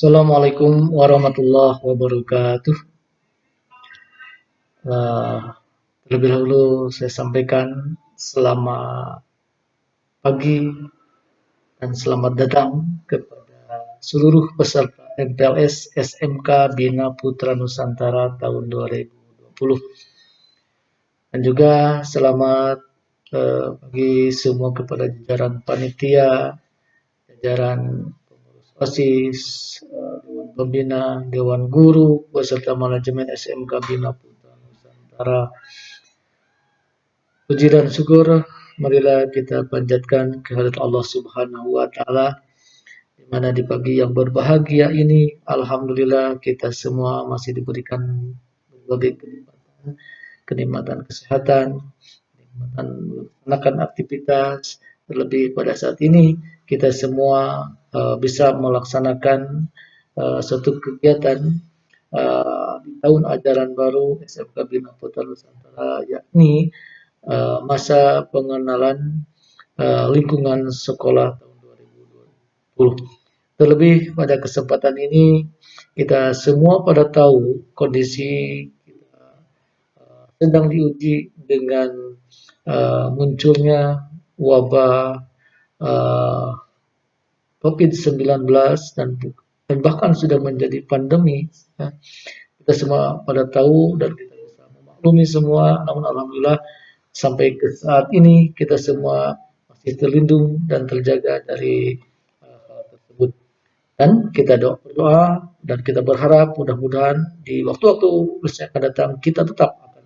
Assalamualaikum warahmatullahi wabarakatuh. Eh, Terlebih dahulu saya sampaikan selamat pagi dan selamat datang kepada seluruh peserta MPLS SMK Bina Putra Nusantara tahun 2020. Dan juga selamat bagi semua kepada jajaran panitia, jajaran pengurus OSIS, Dewan Pembina, Dewan Guru, beserta manajemen SMK Bina Putra Nusantara. Puji dan syukur marilah kita panjatkan kehadirat Allah Subhanahu wa taala di mana di pagi yang berbahagia ini alhamdulillah kita semua masih diberikan berbagai kenikmatan kesehatan, kenikmatan melaksanakan aktivitas, terlebih pada saat ini kita semua bisa melaksanakan suatu kegiatan di tahun ajaran baru SMK Bina Putra Nusantara, yakni masa pengenalan lingkungan sekolah tahun 2020. Terlebih pada kesempatan ini kita semua pada tahu kondisi kita sedang diuji dengan munculnya wabah uh, COVID-19 dan bahkan sudah menjadi pandemi. Ya. Kita semua pada tahu dan kita bisa memaklumi semua, namun alhamdulillah sampai ke saat ini kita semua masih terlindung dan terjaga dari hal tersebut. Dan kita berdoa dan kita berharap mudah-mudahan di waktu-waktu yang akan datang kita tetap akan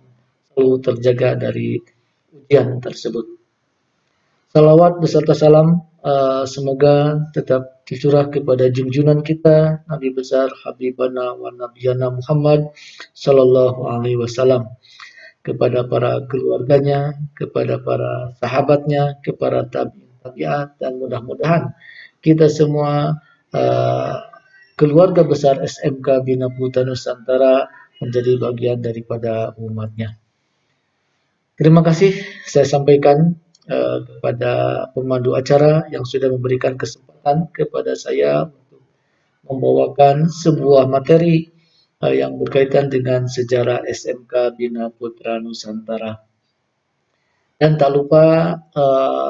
selalu terjaga dari ujian tersebut. Salawat beserta salam semoga tetap dicurah kepada junjungan kita Nabi besar Habibana wa Nabiyana Muhammad Sallallahu Alaihi Wasallam, kepada para keluarganya, kepada para sahabatnya, kepada tabi'at, dan mudah-mudahan kita semua keluarga besar SMK Bina Putra Nusantara menjadi bagian daripada umatnya. Terima kasih saya sampaikan kepada pemandu acara yang sudah memberikan kesempatan kepada saya untuk membawakan sebuah materi yang berkaitan dengan sejarah SMK Bina Putra Nusantara. Dan tak lupa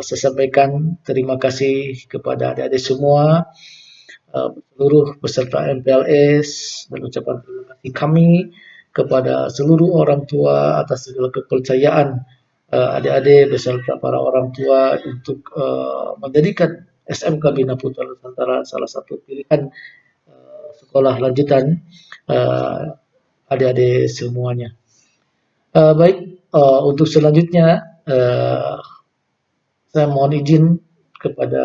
saya sampaikan terima kasih kepada adik-adik semua, seluruh peserta MPLS, dan ucapan terima kasih kami kepada seluruh orang tua atas segala kepercayaan adik-adik beserta para orang tua untuk menjadikan SMK Bina Putra Nusantara salah satu pilihan sekolah lanjutan adik-adik semuanya. Baik, untuk selanjutnya saya mohon izin kepada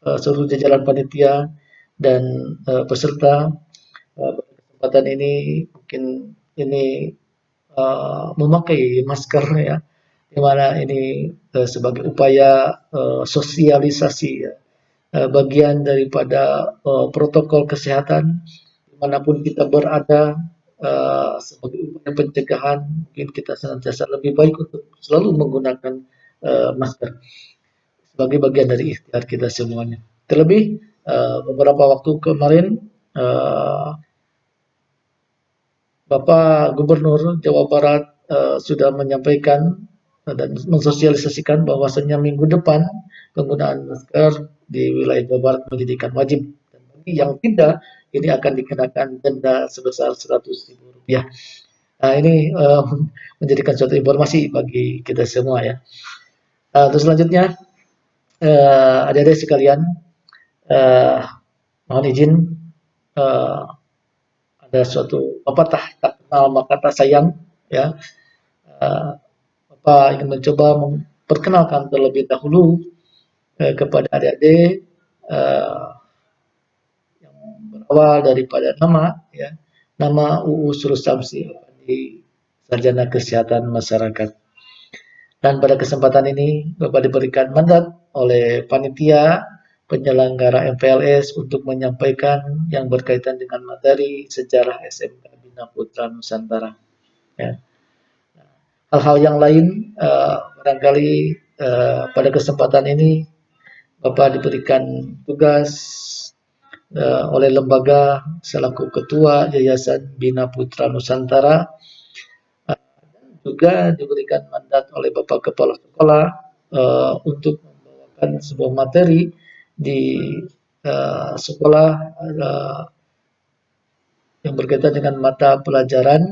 seluruh jajaran panitia dan peserta kesempatan ini mungkin ini memakai masker, ya, di mana ini sebagai upaya sosialisasi, ya, bagian daripada protokol kesehatan dimanapun kita berada, sebagai upaya pencegahan mungkin kita senantiasa lebih baik untuk selalu menggunakan masker sebagai bagian dari ikhtiar kita semuanya. Terlebih beberapa waktu kemarin Bapak Gubernur Jawa Barat sudah menyampaikan dan mensosialisasikan bahwasannya minggu depan penggunaan masker di wilayah Jawa Barat menjadikan wajib, dan bagi yang tidak ini akan dikenakan denda sebesar Rp100.000. Nah, ini menjadikan suatu informasi bagi kita semua, ya. Terus selanjutnya adik-adik sekalian, mohon izin ada suatu pepatah tak kenal maka tak sayang, ya. Bapak ingin mencoba memperkenalkan terlebih dahulu kepada adik-adik yang berawal daripada nama, ya, nama UU Surusamsi di Sarjana Kesehatan Masyarakat. Dan pada kesempatan ini Bapak diberikan mandat oleh panitia penyelenggara MPLS untuk menyampaikan yang berkaitan dengan materi sejarah SMK Bina Putra Nusantara. Ya. Hal-hal yang lain barangkali pada kesempatan ini Bapak diberikan tugas oleh lembaga selaku ketua Yayasan Bina Putra Nusantara, juga diberikan mandat oleh Bapak Kepala Sekolah untuk membawakan sebuah materi di sekolah yang berkaitan dengan mata pelajaran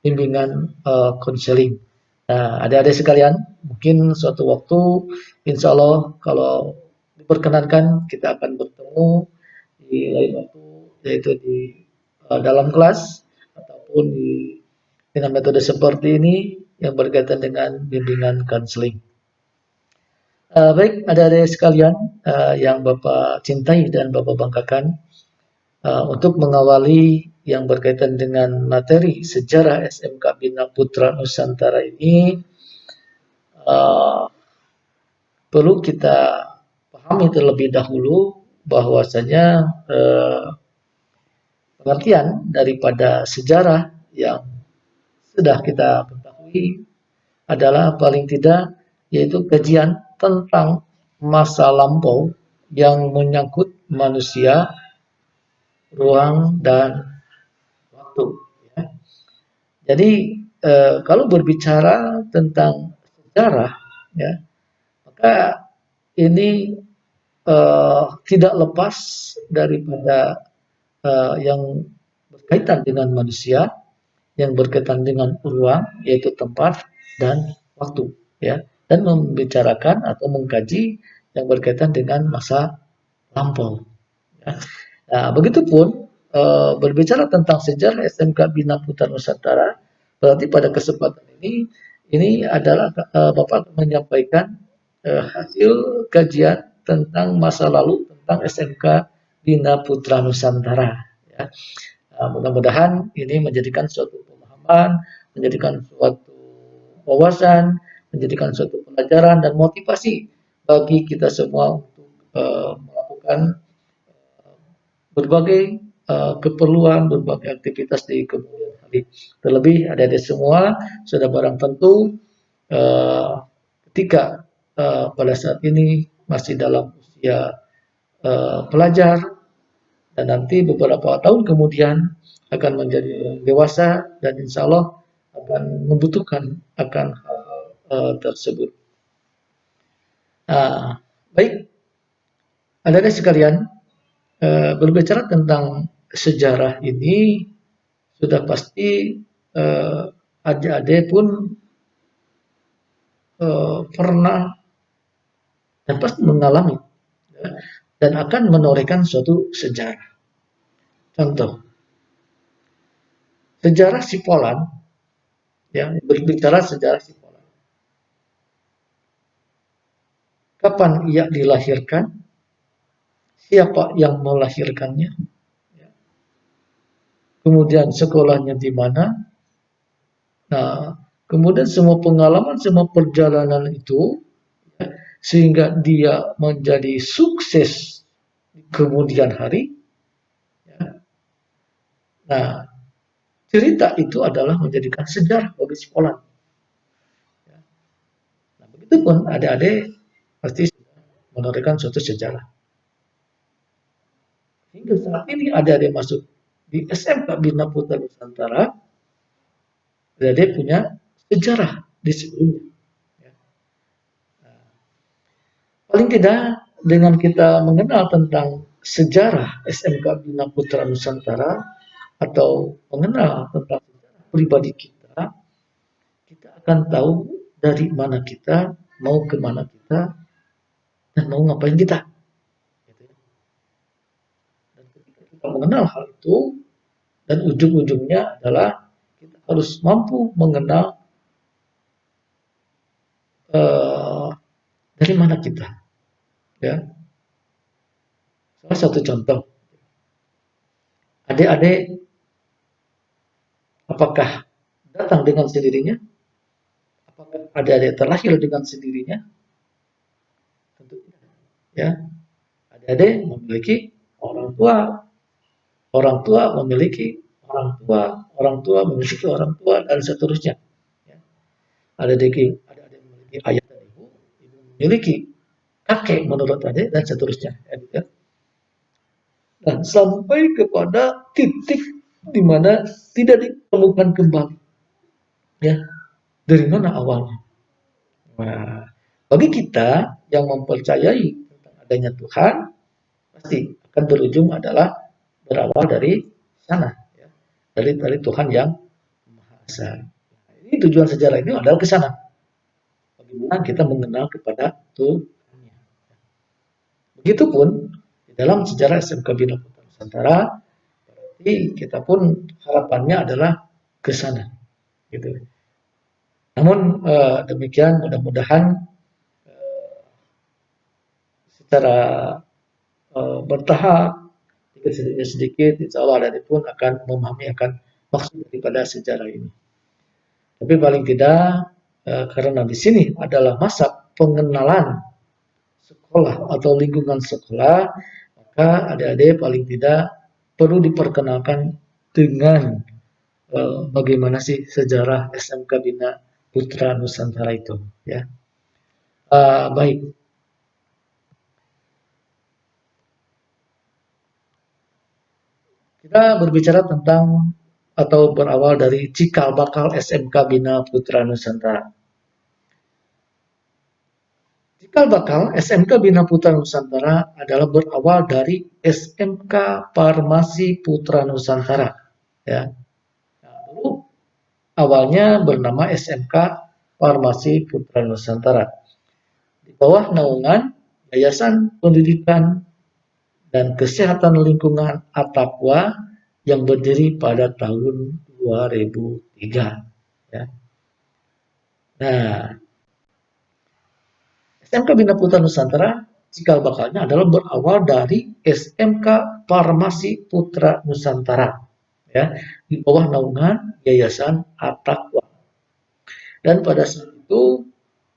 bimbingan konseling. Nah, adik-adik sekalian, mungkin suatu waktu, insya Allah kalau diperkenankan kita akan bertemu di lain waktu, yaitu di dalam kelas ataupun dengan metode seperti ini yang berkaitan dengan bimbingan konseling. Baik, adik-adik sekalian yang Bapak cintai dan Bapak banggakan, untuk mengawali yang berkaitan dengan materi sejarah SMK Bina Putra Nusantara ini, perlu kita pahami terlebih dahulu bahwasanya pengertian daripada sejarah yang sudah kita ketahui adalah paling tidak yaitu kajian tentang masa lampau yang menyangkut manusia, ruang, dan waktu. Ya. Jadi kalau berbicara tentang sejarah, ya, maka ini tidak lepas daripada yang berkaitan dengan manusia, yang berkaitan dengan ruang, yaitu tempat dan waktu, ya, dan membicarakan atau mengkaji yang berkaitan dengan masa lampau. Ya. Nah, begitupun berbicara tentang sejarah SMK Bina Putra Nusantara, berarti pada kesempatan ini adalah Bapak menyampaikan hasil kajian tentang masa lalu tentang SMK Bina Putra Nusantara. Ya. Mudah-mudahan ini menjadikan suatu pemahaman, menjadikan suatu wawasan, menjadikan suatu pelajaran dan motivasi bagi kita semua untuk melakukan berbagai keperluan, berbagai aktivitas di kemudian hari. Terlebih adik-adik semua sudah barang tentu ketika pada saat ini masih dalam usia pelajar dan nanti beberapa tahun kemudian akan menjadi dewasa dan insya Allah akan membutuhkan akan hal tersebut. Baik, adik-adik sekalian, berbicara tentang sejarah ini sudah pasti adik-adik pun pernah dan pasti mengalami, ya, dan akan menorehkan suatu sejarah. Contoh, sejarah Sipolan, ya, berbicara sejarah Sipolan. Kapan ia dilahirkan? Siapa yang melahirkannya? Ya. Kemudian sekolahnya di mana? Nah, kemudian semua pengalaman, semua perjalanan itu, ya, sehingga dia menjadi sukses di kemudian hari. Ya. Nah, cerita itu adalah menjadikan sejarah bagi sekolah. Ya. Nah, begitupun adik-adik pasti menorehkan suatu sejarah. Hingga saat ini adik-adik masuk di SMK Bina Putra Nusantara, adik-adik punya sejarah di sebelumnya. Ya. Nah, paling tidak dengan kita mengenal tentang sejarah SMK Bina Putra Nusantara atau mengenal tentang sejarah pribadi kita, kita akan tahu dari mana kita, mau kemana kita, dan mau ngapain kita. Dan ketika kita mengenal hal itu, dan ujung-ujungnya adalah kita harus mampu mengenal dari mana kita. Ya. Salah satu contoh, adik-adik apakah datang dengan sendirinya? Apakah adik-adik terlahir dengan sendirinya? Tentu tidak. Ya, adik-adik memiliki orang tua, orang tua memiliki orang tua, orang tua memiliki orang tua, dan seterusnya. Ya. Adik-adik memiliki ayah dan ibu, ibu memiliki kakek menurut adik, dan seterusnya. Ya. Nah, sampai kepada titik di mana tidak ditemukan kembali. Ya, dari mana awalnya? Nah, bagi kita yang mempercayai tentang adanya Tuhan, pasti akan berujung adalah berawal dari sana, ya. Dari Tuhan yang Maha Esa. Nah, ini tujuan sejarah ini adalah ke sana. Bagaimana kita mengenal kepada Tuhan. Begitupun di dalam sejarah SMK Bina Putra Nusantara, berarti kita pun harapannya adalah ke sana, gitu. Namun demikian mudah-mudahan secara bertahap, sedikit-sedikit, insya Allah Adadi pun akan memahami akan maksud daripada sejarah ini. Tapi paling tidak, karena di sini adalah masa pengenalan sekolah atau lingkungan sekolah, maka adik-adik paling tidak perlu diperkenalkan dengan bagaimana sih sejarah SMK Bina Putra Nusantara itu, ya. Baik, kita berbicara tentang atau berawal dari cikal bakal SMK Bina Putra Nusantara. Cikal bakal SMK Bina Putra Nusantara adalah berawal dari SMK Farmasi Putra Nusantara. Ya. Nah, dulu awalnya bernama SMK Farmasi Putra Nusantara. Di bawah naungan Yayasan Pendidikan dan Kesehatan Lingkungan Ataqwa yang berdiri pada tahun 2003. Ya. Nah, SMK Bina Putra Nusantara cikal bakalnya adalah berawal dari SMK Farmasi Putra Nusantara, ya, di bawah naungan Yayasan Ataqwa. Dan pada saat itu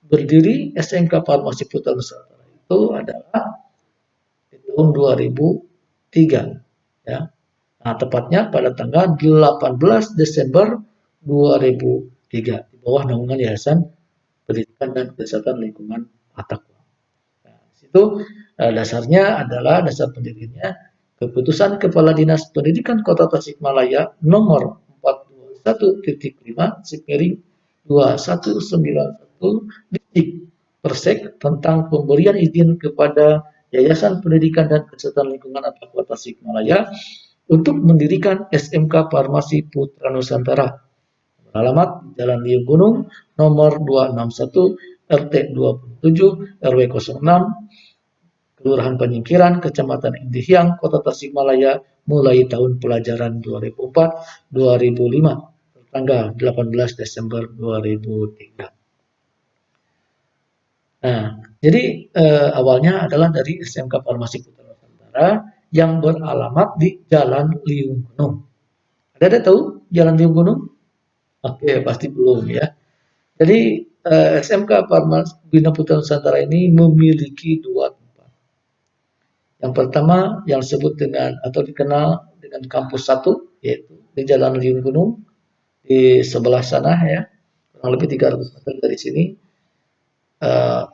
berdiri SMK Farmasi Putra Nusantara itu adalah di tahun 2003, ya. Nah, tepatnya pada tanggal 18 Desember 2003 di bawah naungan Yayasan Pendidikan dan Kesehatan Lingkungan Ataqwa. Nah, itu dasarnya adalah dasar pendirinya keputusan Kepala Dinas Pendidikan Kota Tasikmalaya nomor 421-2191 Dikti Persek tentang pemberian izin kepada Yayasan Pendidikan dan Kesehatan Lingkungan Ataqwa Tasikmalaya untuk mendirikan SMK Farmasi Putra Nusantara beralamat Jalan Liung Gunung nomor 261 RT 27 RW 06 Kelurahan Penyingkiran Kecamatan Indihiang Kota Tasikmalaya mulai tahun pelajaran 2004-2005 tanggal 18 Desember 2003. Nah, jadi awalnya adalah dari SMK Farmasi Putra Nusantara yang beralamat di Jalan Liung Gunung. Ada tahu Jalan Liung Gunung? Oke, pasti belum ya. Jadi SMK Farmasi Bina Putra Nusantara ini memiliki dua tempat. Yang pertama yang disebut dengan atau dikenal dengan kampus 1, yaitu di Jalan Liung Gunung di sebelah sana ya, kurang lebih 300 meter dari sini.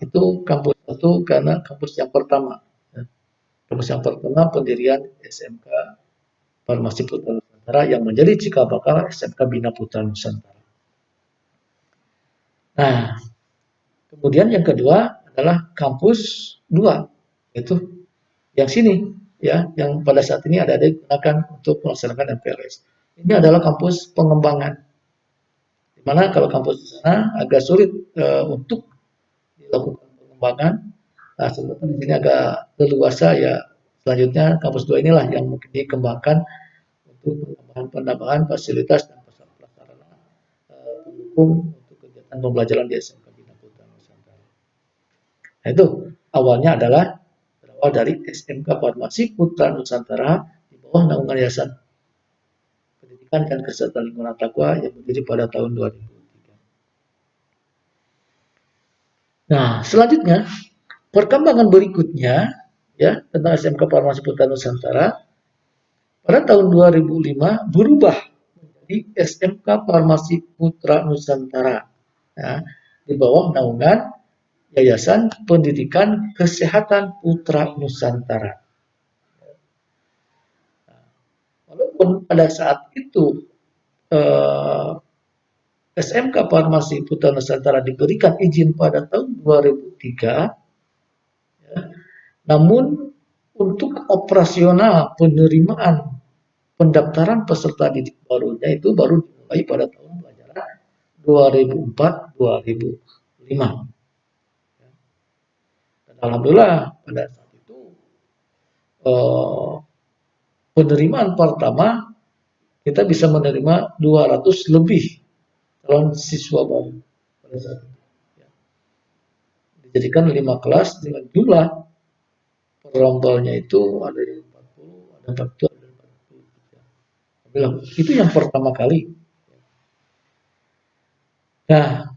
Itu kampus 1 karena kampus yang pertama. Ya. Kampus yang pertama pendirian SMK Farmasi Putra Nusantara yang menjadi cikal bakal SMK Bina Putra Nusantara. Nah, kemudian yang kedua adalah kampus 2, yaitu yang sini ya, yang pada saat ini ada digunakan untuk melaksanakan MPLS. Ini adalah kampus pengembangan. Di mana kalau kampus di sana agak sulit untuk dilakukan pengembangan. Nah, sebetulnya di sini agak leluasa ya. Selanjutnya kampus 2 inilah yang mungkin dikembangkan untuk penambahan fasilitas dan prasarana pendukung untuk kegiatan pembelajaran di SMK Bina Putra Nusantara. Nah, itu awalnya adalah berawal dari SMK Farmasi Putra Nusantara di bawah naungan Yayasan Pendidikan dan Kesehatan Lingkungan Ataqwa yang berdiri pada tahun 2003. Nah, selanjutnya perkembangan berikutnya ya tentang SMK Farmasi Putra Nusantara pada tahun 2005 berubah menjadi SMK Farmasi Putra Nusantara ya, di bawah naungan Yayasan Pendidikan Kesehatan Putra Nusantara. pada saat itu SMK Farmasi Putra Nusantara diberikan izin pada tahun 2003, ya, namun untuk operasional penerimaan pendaftaran peserta didik barunya itu baru dimulai pada tahun pelajaran 2004-2005. Dan alhamdulillah pada saat itu penerimaan pertama kita bisa menerima 200 lebih calon siswa baru pada saat itu. Dijadikan 5 kelas dengan jumlah perombalnya itu ada yang 40, ada 40, ada 43. Itu yang pertama kali. Nah,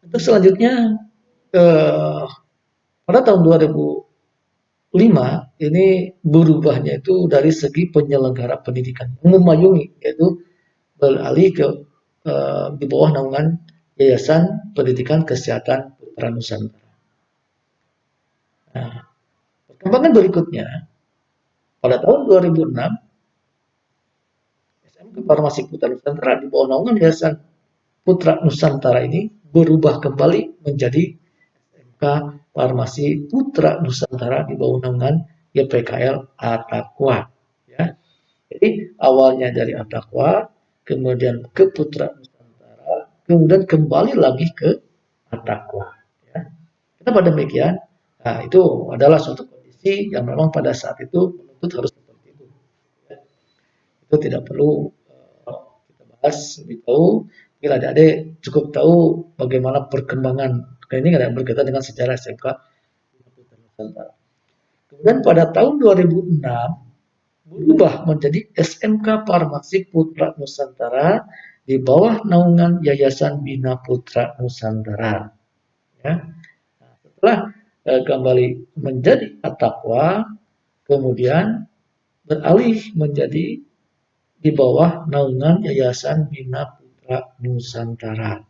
untuk selanjutnya pada tahun 2005 ini berubahnya itu dari segi penyelenggara pendidikan memayungi, yaitu beralih ke di bawah naungan Yayasan Pendidikan Kesehatan Putra Nusantara. Nah, perkembangan berikutnya pada tahun 2006 SMK Farmasi Putra Nusantara di bawah naungan Yayasan Putra Nusantara ini berubah kembali menjadi SMK Farmasi Putra Nusantara di bawah naungan YPKL Attaqwa. Ya. Jadi awalnya dari Attaqwa, kemudian ke Putra Nusantara, kemudian kembali lagi ke Attaqwa. Ya. Kenapa demikian? Nah, itu adalah suatu kondisi yang memang pada saat itu menuntut harus seperti itu. Ya. Itu tidak perlu kita bahas lebih tahu. Bila adik-adik cukup tahu bagaimana perkembangan ini ada berkaitan dengan sejarah SMK Putra Nusantara. Kemudian pada tahun 2006 berubah menjadi SMK Farmasi Putra Nusantara di bawah naungan Yayasan Bina Putra Nusantara. Ya. Nah, setelah kembali menjadi Attaqwa, kemudian beralih menjadi di bawah naungan Yayasan Bina Putra Nusantara.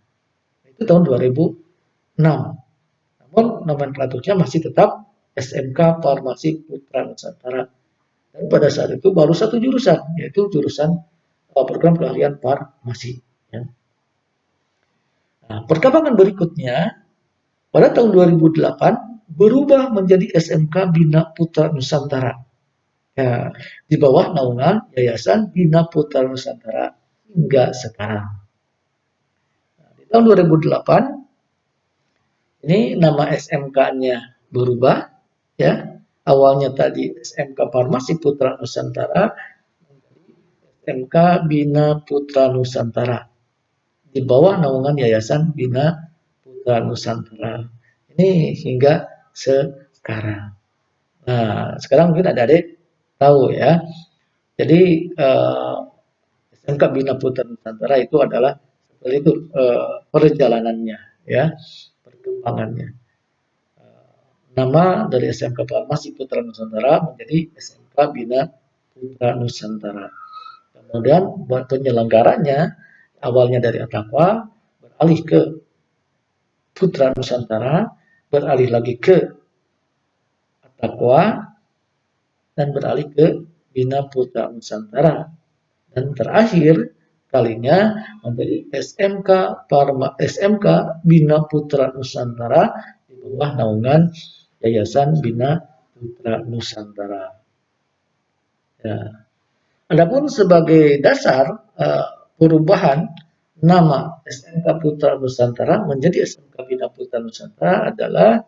Itu tahun 2006. Namun nomenklaturnya masih tetap SMK Farmasi Putra Nusantara. Dan pada saat itu baru satu jurusan, yaitu jurusan program keahlian farmasi. Ya. Nah, perkembangan berikutnya pada tahun 2008 berubah menjadi SMK Bina Putra Nusantara. Ya, di bawah naungan Yayasan Bina Putra Nusantara hingga sekarang. Nah, di tahun 2008 ini nama SMK-nya berubah, ya. Awalnya tadi SMK Farmasi Putra Nusantara, SMK Bina Putra Nusantara di bawah naungan Yayasan Bina Putra Nusantara. Ini hingga sekarang. Nah, sekarang mungkin adik-adik tahu ya. Jadi SMK Bina Putra Nusantara itu adalah seperti itu perjalanannya, ya, perkembangannya. Nama dari SMK Farmasi Putra Nusantara menjadi SMK Bina Putra Nusantara. Kemudian buat penyelenggaranya awalnya dari Attaqwa beralih ke Putra Nusantara, beralih lagi ke Attaqwa, dan beralih ke Bina Putra Nusantara. Dan terakhir kalinya menjadi SMK Bina Putra Nusantara di bawah naungan Yayasan Bina Putra Nusantara. Ya. Adapun sebagai dasar perubahan nama SMK Putra Nusantara menjadi SMK Bina Putra Nusantara adalah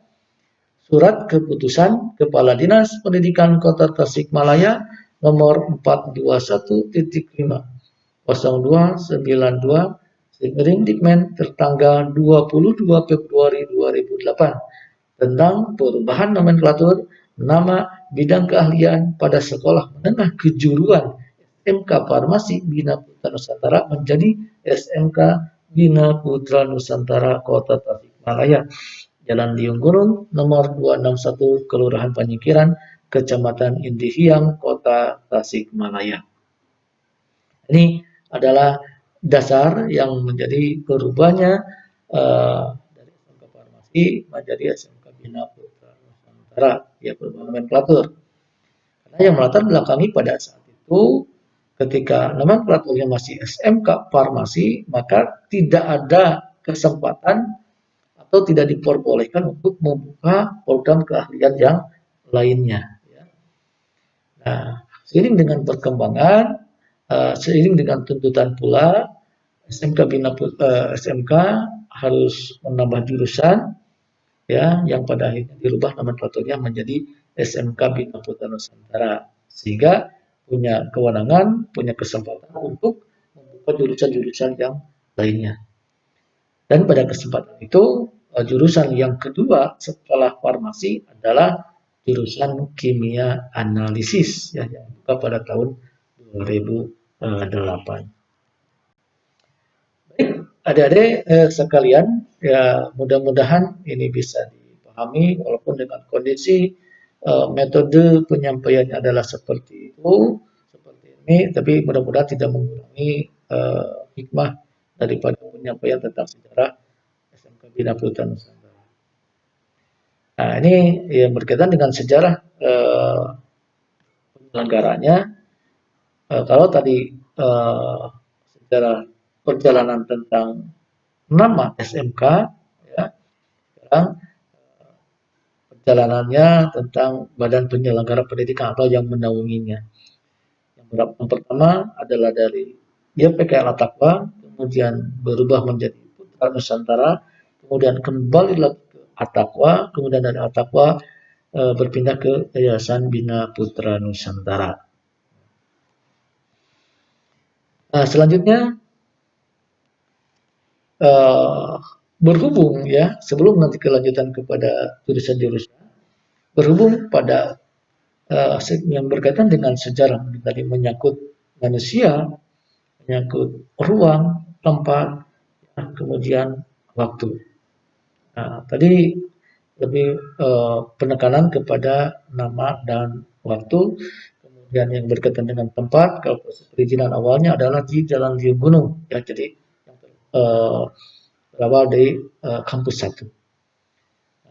Surat Keputusan Kepala Dinas Pendidikan Kota Tasikmalaya nomor 421.5 0292 Dikmen tertanggal 22 Februari 2008 tentang perubahan nomenklatur nama bidang keahlian pada sekolah menengah kejuruan SMK Farmasi Bina Putra Nusantara menjadi SMK Bina Putra Nusantara Kota Tasikmalaya, Jalan Liung Gunung, nomor 261, Kelurahan Panyikiran, Kecamatan Indihiyang, Kota Tasikmalaya. Ini adalah dasar yang menjadi perubahannya dari SMK Farmasi menjadi SMK Bina Putra Nusantara, ya perubahan nomenklatur. Karena yang melatar belakangi pada saat itu ketika nomenklaturnya masih SMK Farmasi, maka tidak ada kesempatan atau tidak diperbolehkan untuk membuka program keahlian yang lainnya. Nah, seiring dengan perkembangan, seiring dengan tuntutan pula, SMK harus menambah jurusan, ya, yang pada akhirnya dirubah nomenklaturnya menjadi SMK Bina Putra Nusantara, sehingga punya kewenangan, punya kesempatan untuk membuka jurusan-jurusan yang lainnya. Dan pada kesempatan itu, jurusan yang kedua setelah farmasi adalah jurusan kimia analisis, ya, yang dibuka pada tahun 2008. Baik, adik-adik sekalian, ya mudah-mudahan ini bisa dipahami walaupun dengan kondisi metode penyampaiannya adalah seperti itu, seperti ini, tapi mudah-mudahan tidak mengurangi hikmah daripada penyampaian tentang sejarah SMK Bina Putra Nusantara. Nah, ini yang berkaitan dengan sejarah penyelenggaranya. Kalau tadi sejarah perjalanan tentang nama SMK, ya, sekarang perjalanannya tentang Badan Penyelenggara Pendidikan atau yang menaunginya. Yang pertama adalah dari YPKL At-Taqwa, kemudian berubah menjadi Putra Nusantara, kemudian kembali lagi ke At-Taqwa, kemudian dari At-Taqwa berpindah ke Yayasan Bina Putra Nusantara. Nah, selanjutnya berhubung, ya, sebelum nanti kelanjutan kepada jurusan-jurusan, berhubung pada yang berkaitan dengan sejarah tadi, menyangkut manusia, menyangkut ruang, tempat, kemudian waktu. Nah, tadi lebih penekanan kepada nama dan waktu. Kemudian yang berkaitan dengan tempat, kalau proses perizinan awalnya adalah di Jalan Liung Gunung, ya, jadi berawal dari kampus 1.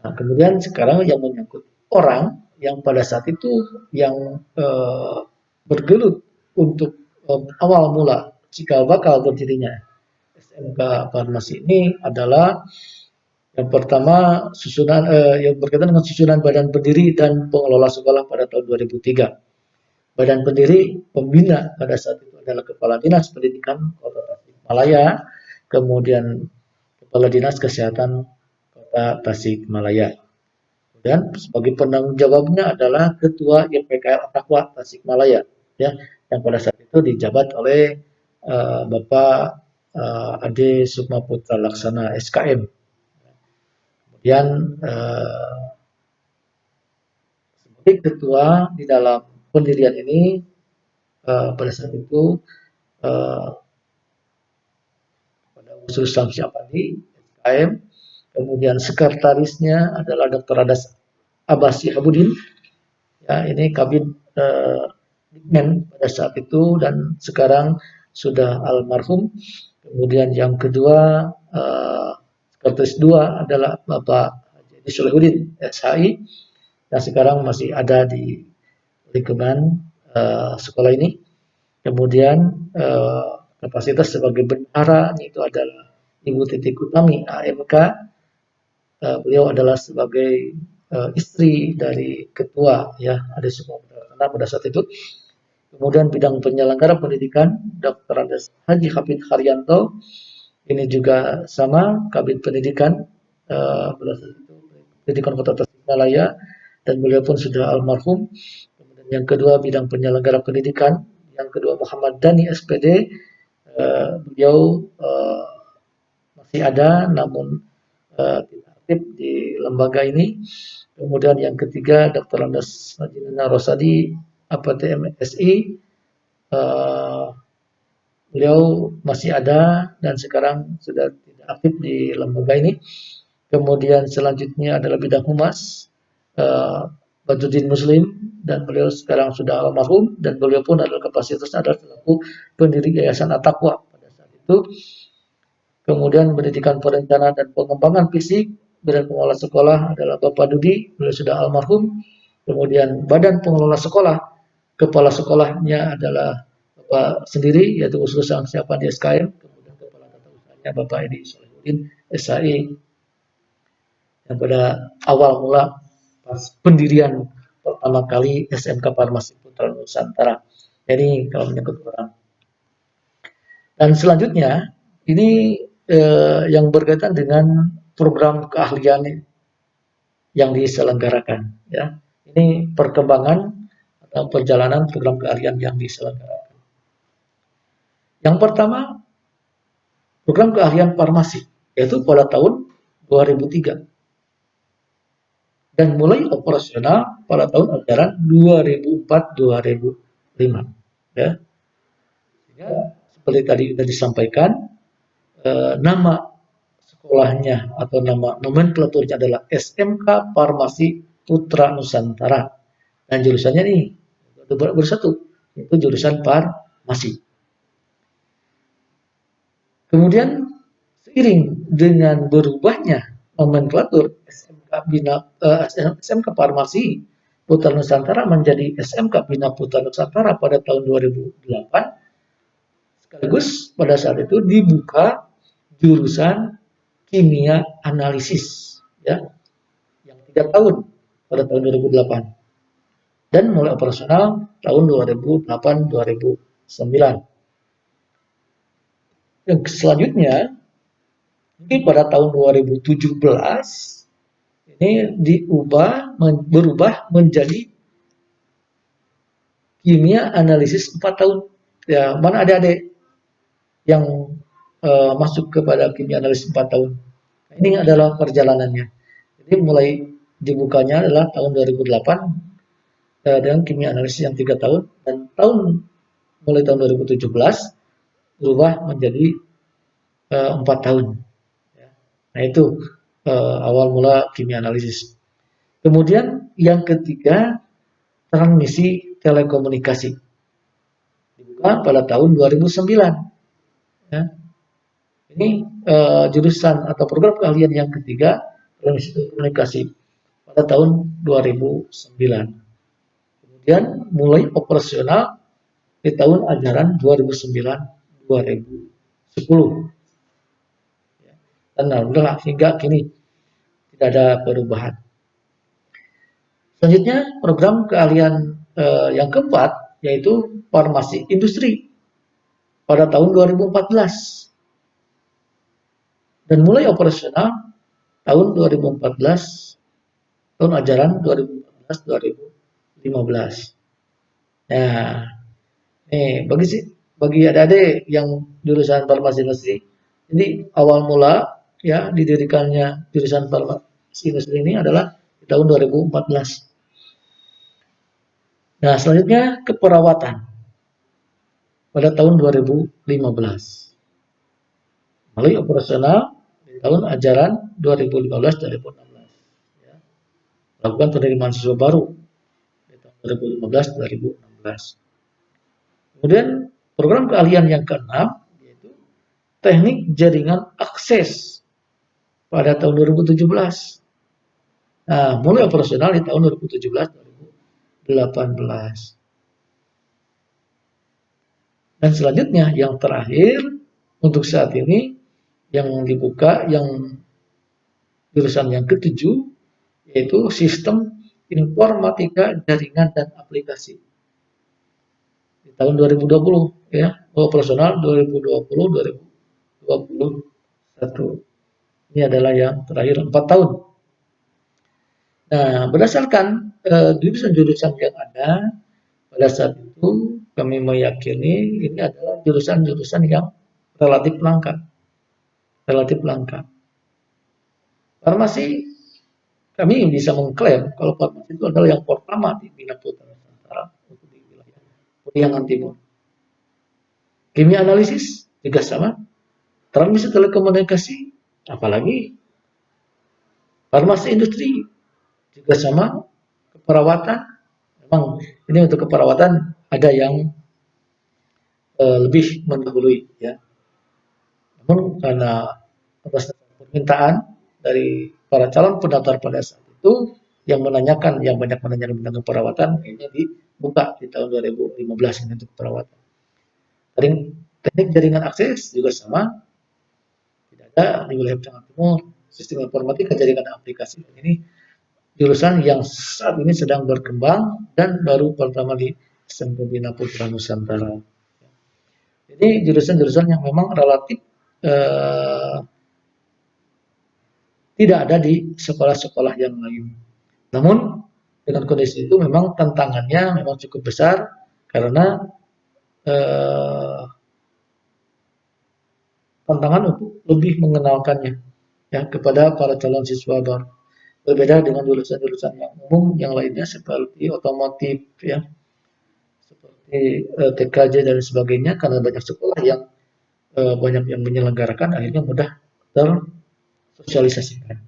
Nah, kemudian sekarang yang menyangkut orang, yang pada saat itu yang bergelut untuk awal mula jika bakal berdirinya SMK Farmasi ini adalah yang pertama susunan yang berkaitan dengan susunan badan pendiri dan pengelola sekolah pada tahun 2003. Badan pendiri pembina pada saat itu adalah Kepala Dinas Pendidikan Kota Tasikmalaya, kemudian Kepala Dinas Kesehatan Kota Tasikmalaya. Dan sebagai penanggung jawabnya adalah Ketua YPKL At-Taqwa Tasikmalaya, ya, yang pada saat itu dijabat oleh Bapak Ade Sukma Putra Laksana SKM. Kemudian sebagai ketua di dalam pendirian ini pada saat itu pada Usul Samsi Apandi SKM, kemudian sekretarisnya adalah Dr. Adas Abbas Habudin, ya, ini kabin Dikmen pada saat itu dan sekarang sudah almarhum. Kemudian yang kedua sekretaris 2 adalah Bapak Haji Solehudin SHI, yang sekarang masih ada di lingkungan sekolah ini. Kemudian kapasitas sebagai bendahara itu adalah Ibu Titik Utami AMK. Beliau adalah sebagai istri dari ketua, ya, ada semua pada saat itu. Kemudian bidang penyelenggara pendidikan Dr. Haji Hafid Haryanto, ini juga sama kabin pendidikan pada saat itu pendidikan Kota Tasikmalaya, dan beliau pun sudah almarhum. Kemudian yang kedua bidang penyelenggara pendidikan, yang kedua Muhammad Dhani SPD, beliau masih ada namun tidak aktif di lembaga ini. Kemudian yang ketiga Dr. Andes Najinana Rosadi APT MSI, beliau masih ada dan sekarang sudah tidak aktif di lembaga ini. Kemudian selanjutnya adalah bidang humas Badruddin Muslim, dan beliau sekarang sudah almarhum, dan beliau pun adalah kapasitasnya adalah selaku pendiri Yayasan At-Taqwa pada saat itu. Kemudian pendidikan perencanaan dan pengembangan fisik dan pengelola sekolah adalah Bapak Dudi, beliau sudah almarhum. Kemudian badan pengelola sekolah, kepala sekolahnya adalah Bapak Bapak sendiri, yaitu usul siapa di SKM, kemudian Kepala Tata Usahanya Bapak Edi Solihuddin, SAI, yang pada awal mula pas pendirian pertama kali SMK Farmasi Putra Nusantara. Jadi kalau menyangkut orang. Dan selanjutnya ini yang berkaitan dengan program keahlian yang diselenggarakan. Ya, ini perkembangan atau perjalanan program keahlian yang diselenggarakan. Yang pertama, program keahlian farmasi, yaitu pada tahun 2003 dan mulai operasional pada tahun ajaran 2004-2005. Ya. Seperti tadi sudah disampaikan, nama sekolahnya atau nama nomenklaturnya adalah SMK Farmasi Putra Nusantara, dan jurusannya nih bersatu, itu jurusan farmasi. Kemudian seiring dengan berubahnya nomenklatur SMK Farmasi Putra Nusantara menjadi SMK Bina Putra Nusantara pada tahun 2008, sekaligus pada saat itu dibuka jurusan kimia analisis, ya, yang 3 tahun pada tahun 2008 dan mulai operasional tahun 2008-2009. Yang selanjutnya, mungkin pada tahun 2017 ini berubah menjadi kimia analisis 4 tahun. Ya, mana adik-adik yang masuk kepada kimia analisis 4 tahun? Ini adalah perjalanannya. Jadi mulai dibukanya adalah tahun 2008 dengan kimia analisis yang 3 tahun, dan mulai tahun 2017 berubah menjadi 4 tahun. Nah, itu awal mula kimia analisis. Kemudian yang ketiga, transmisi telekomunikasi, dibuka pada tahun 2009. Ya. Ini jurusan atau program keahlian yang ketiga, transmisi telekomunikasi, pada tahun 2009. Kemudian mulai operasional di tahun ajaran 2009-2010. Dan alhamdulillah hingga kini tidak ada perubahan. Selanjutnya program keahlian yang keempat, yaitu farmasi industri pada tahun 2014 dan mulai operasional tahun 2014, tahun ajaran 2014-2015. Nah, bagi adik-adik yang jurusan farmasi industri, jadi awal mula ya didirikannya jurusan farmasi industri ini adalah di tahun 2014. Nah, selanjutnya keperawatan pada tahun 2015. Mulai operasional di tahun ajaran 2015-2016. Ya. Lakukan penerimaan siswa baru di tahun 2015-2016. Kemudian program keahlian yang keenam, yaitu teknik jaringan akses pada tahun 2017. Nah, mulai operasional di tahun 2017-2018. Dan selanjutnya yang terakhir untuk saat ini yang dibuka, yang jurusan yang ketujuh, yaitu sistem informatika jaringan dan aplikasi di tahun 2020, ya, operasional 2020-2021. Ini adalah yang terakhir 4 tahun. Nah, berdasarkan jurusan-jurusan yang ada pada saat itu, kami meyakini ini adalah jurusan-jurusan yang relatif langka. Farmasi, kami bisa mengklaim kalau farmasi itu adalah yang pertama di Bina Putra Nusantara untuk di wilayah Priangan Timur. Kimia analisis juga sama, transmisi telekomunikasi, apalagi farmasi industri juga sama, keperawatan. Memang ini untuk keperawatan ada yang lebih mendahului, ya. Namun karena atas permintaan dari para calon pendaftar pada saat itu yang banyak menanyakan tentang keperawatan, ini dibuka di tahun 2015 ini untuk keperawatan. Teknik jaringan akses juga sama, tidak ada di wilayah Jawa Timur. Sistem informatika jaringan aplikasi ini jurusan yang saat ini sedang berkembang dan baru pertama di SMK Bina Putra Nusantara. Jadi jurusan-jurusan yang memang relatif eh, tidak ada di sekolah-sekolah yang lain. Namun dengan kondisi itu memang tantangannya memang cukup besar karena eh, tantangan untuk lebih mengenalkannya ya kepada para calon siswa baru. Berbeda dengan jurusan-jurusan yang umum yang lainnya seperti otomotif ya, seperti TKJ dan sebagainya karena banyak sekolah yang banyak yang menyelenggarakan akhirnya mudah tersosialisasikan.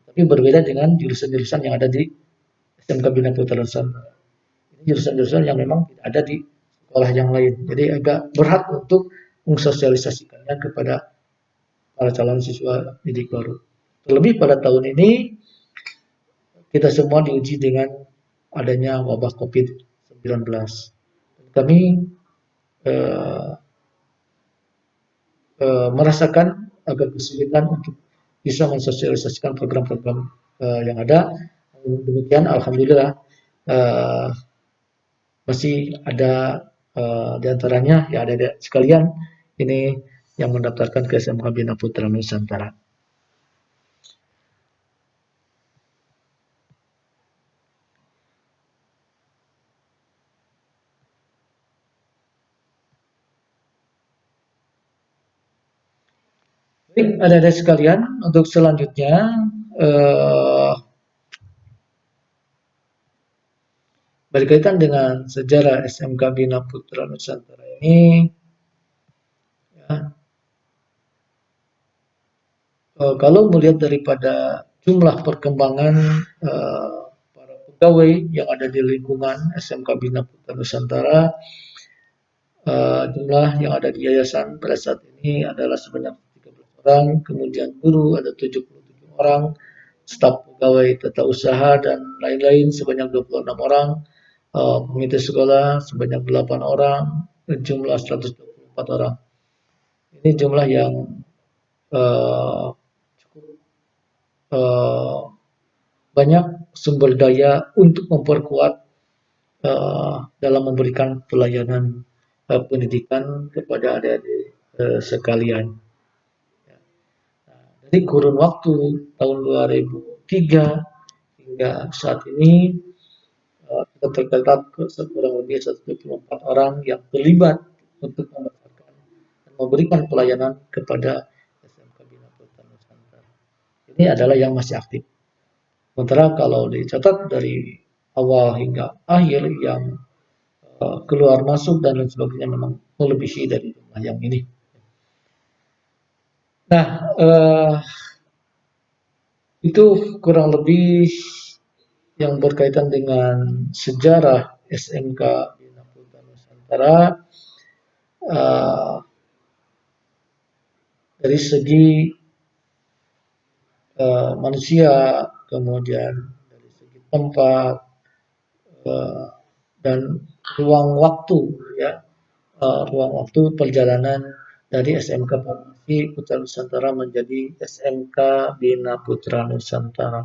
Tapi berbeda dengan jurusan-jurusan yang ada di SMK Bina Putra Nusantara. Ini jurusan-jurusan yang memang tidak ada di sekolah yang lain. Jadi agak berhak untuk mensosialisasikannya kepada para calon siswa didik baru. Terlebih pada tahun ini kita semua diuji dengan adanya wabah COVID-19. Kami eh, merasakan agak kesulitan untuk bisa mensosialisasikan program-program yang ada. Demikian, alhamdulillah masih ada di antaranya ya ada sekalian ini yang mendaftarkan ke SMK Bina Putra Nusantara. Baik, ada sekalian untuk selanjutnya berkaitan dengan sejarah SMK Bina Putra Nusantara ini, ya, kalau melihat daripada jumlah perkembangan para pegawai yang ada di lingkungan SMK Bina Putra Nusantara, jumlah yang ada di yayasan pada saat ini adalah sebanyak 13 orang, kemudian guru ada 77 orang, staf pegawai tata usaha dan lain-lain sebanyak 26 orang, komite sekolah sebanyak 8 orang, jumlah 124 orang. Ini jumlah yang cukup banyak sumber daya untuk memperkuat dalam memberikan pelayanan pendidikan kepada adik-adik sekalian. Dari kurun waktu tahun 2003 hingga saat ini kita tercatat kurang lebih 124 orang yang terlibat untuk mendapatkan dan memberikan pelayanan kepada SMK Bina Putra Nusantara. Ini adalah yang masih aktif. Sementara kalau dicatat dari awal hingga akhir yang keluar masuk dan lain sebagainya memang melebihi dari jumlah yang ini. Nah, itu kurang lebih yang berkaitan dengan sejarah SMK Bina Putra Nusantara dari segi manusia, kemudian dari segi tempat dan ruang waktu, ya, ruang waktu perjalanan dari SMK Farmasi Putra Nusantara menjadi SMK Bina Putra Nusantara.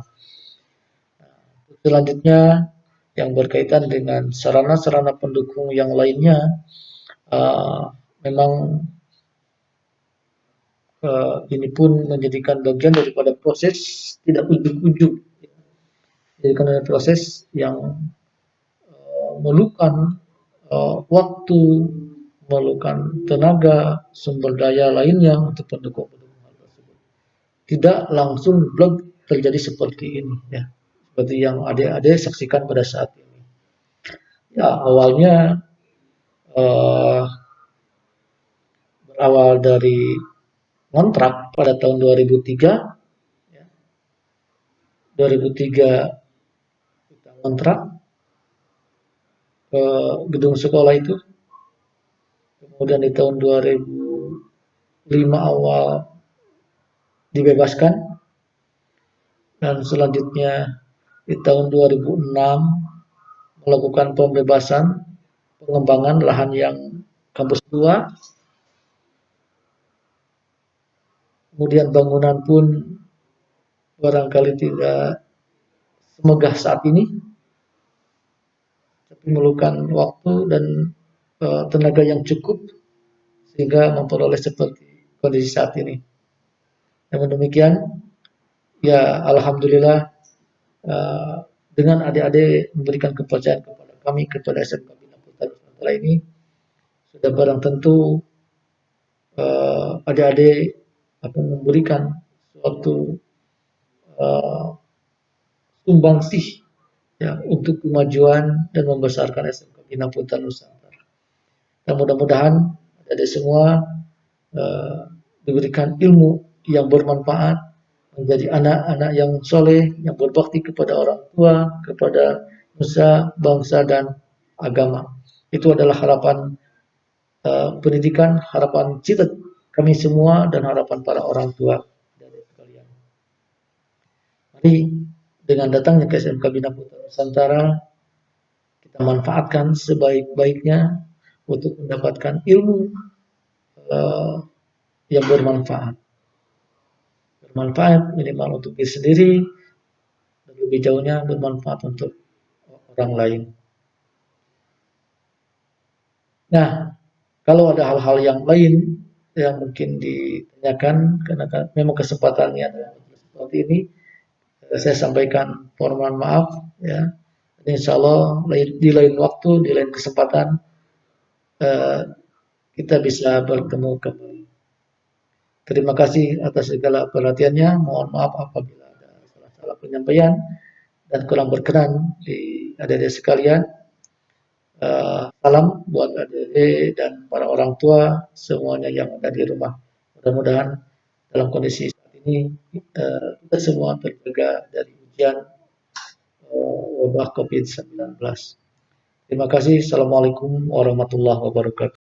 Selanjutnya yang berkaitan dengan sarana-sarana pendukung yang lainnya, memang ini pun menjadikan bagian daripada proses tidak ujuk-ujuk, menjadikan proses yang memerlukan waktu, memerlukan tenaga, sumber daya lainnya untuk pendukung hal tersebut. Tidak langsung blog terjadi seperti ini, ya, seperti yang adik-adik saksikan pada saat ini. Ya, awalnya berawal dari kontrak pada tahun 2003, ya, 2003 kita kontrak ke gedung sekolah itu, kemudian di tahun 2005 awal dibebaskan, dan selanjutnya di tahun 2006 melakukan pembebasan pengembangan lahan yang kampus 2, kemudian bangunan pun barangkali tidak semegah saat ini, tapi memerlukan waktu dan tenaga yang cukup sehingga memperoleh seperti kondisi saat ini. Namun demikian, ya alhamdulillah dengan adik-adik memberikan kepercayaan kepada kami, kepada SMK Bina Putra Nusantara ini, sudah barang tentu adik-adik akan memberikan suatu sumbangsih ya untuk kemajuan dan membesarkan SMK Bina Putra Nusantara. Dan mudah-mudahan adik-adik semua diberikan ilmu yang bermanfaat, menjadi anak-anak yang soleh, yang berbakti kepada orang tua, kepada nusa, bangsa, dan agama. Itu adalah harapan pendidikan, harapan cita kami semua, dan harapan para orang tua dari sekalian. Mari dengan datangnya ke SMK Bina Putra Nusantara, kita manfaatkan sebaik-baiknya untuk mendapatkan ilmu yang bermanfaat. Bermanfaat minimal untuk diri sendiri, dan lebih jauhnya bermanfaat untuk orang lain. Nah, kalau ada hal-hal yang lain yang mungkin ditanyakan, karena memang kesempatannya seperti ini, saya sampaikan permohonan maaf ya. Insya Allah di lain waktu, di lain kesempatan kita bisa bertemu kembali. Terima kasih atas segala perhatiannya. Mohon maaf apabila ada salah-salah penyampaian dan kurang berkenan di adik-adik sekalian. Salam buat adik-adik dan para orang tua semuanya yang ada di rumah. Mudah-mudahan dalam kondisi saat ini kita semua terjaga dari ujian wabah COVID-19. Terima kasih. Assalamualaikum warahmatullahi wabarakatuh.